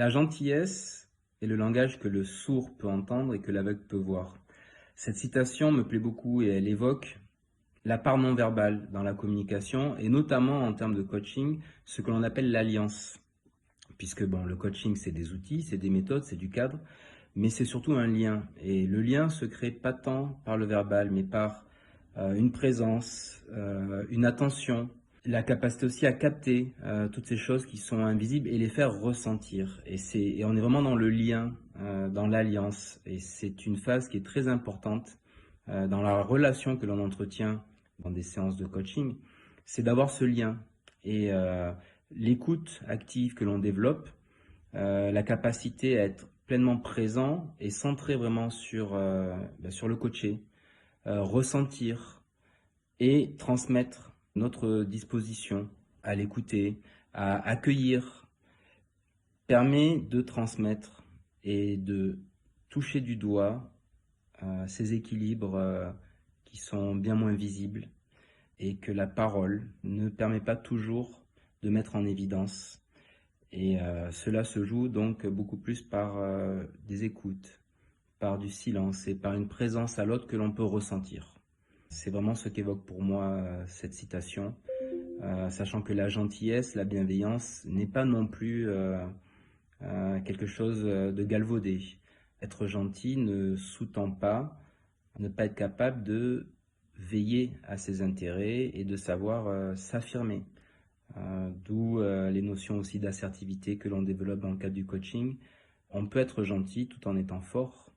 La gentillesse est le langage que le sourd peut entendre et que l'aveugle peut voir. Cette citation me plaît beaucoup et elle évoque la part non verbale dans la communication et notamment en termes de coaching, ce que l'on appelle l'alliance. Puisque bon, le coaching, c'est des outils, c'est des méthodes, c'est du cadre, mais c'est surtout un lien. Et le lien se crée pas tant par le verbal, mais par une présence, une attention, la capacité aussi à capter toutes ces choses qui sont invisibles et les faire ressentir. Et on est vraiment dans le lien, dans l'alliance. Et c'est une phase qui est très importante dans la relation que l'on entretient dans des séances de coaching, c'est d'avoir ce lien. Et l'écoute active que l'on développe, la capacité à être pleinement présent et centré vraiment sur le coaché, ressentir et transmettre notre disposition à l'écouter, à accueillir, permet de transmettre et de toucher du doigt ces équilibres qui sont bien moins visibles et que la parole ne permet pas toujours de mettre en évidence. Et cela se joue donc beaucoup plus par des écoutes, par du silence et par une présence à l'autre que l'on peut ressentir. C'est vraiment ce qu'évoque pour moi cette citation, sachant que la gentillesse, la bienveillance n'est pas non plus quelque chose de galvaudé. Être gentil ne sous-tend pas ne pas être capable de veiller à ses intérêts et de savoir s'affirmer. D'où les notions aussi d'assertivité que l'on développe dans le cadre du coaching. On peut être gentil tout en étant fort.